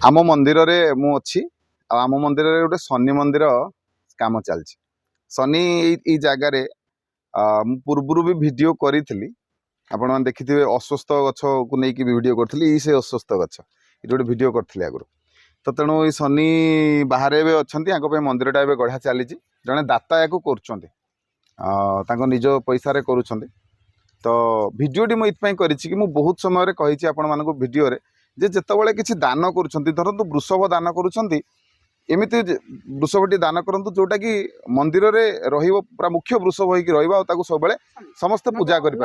आम मंदिर रे मु अच्छी आम मंदिर रे गोटे शनि मंदिर काम चलछि। शनि ई जगार पूर्वर भी वीडियो करी आपण मैंने देखिथे अस्वस्थ गछ को लेकिन वीडियो करी से अस्वस्थ गछ ये गोटे वीडियो करी आगुरी। तो तेणु ये शनि बाहर भी अच्छा मंदिरटा ए गढ़ा चली जड़े दाता या कर निज पैसा करुँच। तो भिडटी मुझे कि बहुत समय कही आपण मानक भिडियो जे जितेबाला किसी दान करुँच धरतु वृषभ दान करुँच एमती वृषभटी दान करूँ जोटा कि मंदिर में पूरा मुख्य वृषभ हो सब समस्त पूजा करें।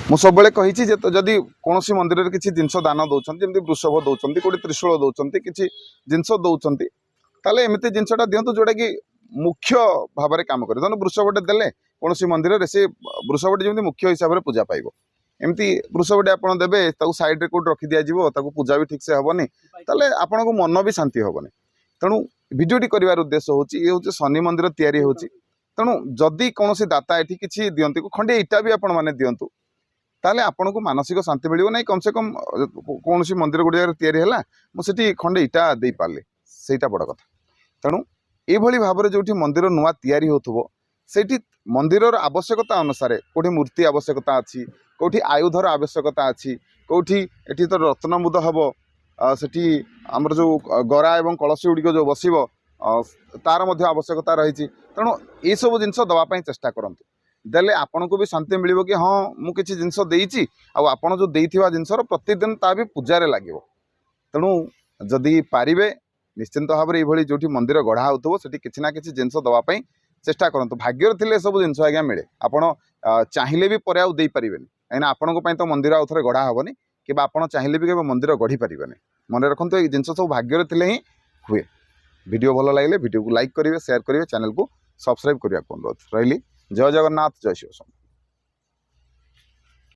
मुझे सब कही जदि कौन मंदिर में किसी जिनस दान दौरान जमी वृषभ दौरान गोटे त्रिशूल दौरान किसी जिनस दौरान ताले एमती जिनसटा दिंतु जोटा कि मुख्य भाव में कम करे। वृषभटे देले कौन मंदिर में से वृषभटी जमी मुख्य हिसाब से पूजा पाइब। एमती वृषभटे आप देवे सैड्रे कौट रखी दिज्व पूजा भी ठीक से हेनी ताले आपण को मन भी शांति हेनी। तेणु भिडियोटी कर उद्देश्य हूँ ये हूँ शनि मंदिर तैयारी होची। तेणु जदि कौन दाता ये किसी दिंती खंडे इटा भी आपण मैंने दिंतु ताले आपण को मानसिक शांति मिल ना। कम से कम कौन मंदिर गोटे जगह या मुझे खंडे इटा दे पारे सहीटा बड़ कथा। तेणु ये भाव में जो मंदिर नुआ तैयारी हो मंदिर आवश्यकता अनुसार कौटी मूर्ति आवश्यकता अच्छी कौटी आयुधर आवश्यकता अच्छी कौटी एटी तो रत्नमुद हम सेठी आमर जो गरा एवं कलसी गुड़िक जो बस तार आवश्यकता रही। तेणु ये सब जिनस दवाई चेष्टा करूँ देले आपन को भी शांति मिल कि हाँ मुझे जिनस देती आपड़ जो देथिबा जिनसर प्रतिदिन ता भी पूजारे लगे। तेणु जदि पारिबे निश्चिंत भाव में ये जो मंदिर गढ़ा हो किसी ना कि जिनस दवाई चेष्टा करूँ। भाग्य थे सब जिनस आज्ञा मिले आपड़ चाहिए भी पर आउ दे पारे कहीं आपण तो मंदिर आउ थे गढ़ा हेनी कि आपड़ चाहिए भी केवल मंदिर गढ़ी पारे। मन रखु ये जिनस सब भाग्य थे ही हुए। वीडियो भल लगे वीडियो को लाइक करेंगे शेयर करेंगे चैनल को सब्सक्राइब करने को अनुरोध रही। जय जगन्नाथ जय शिव।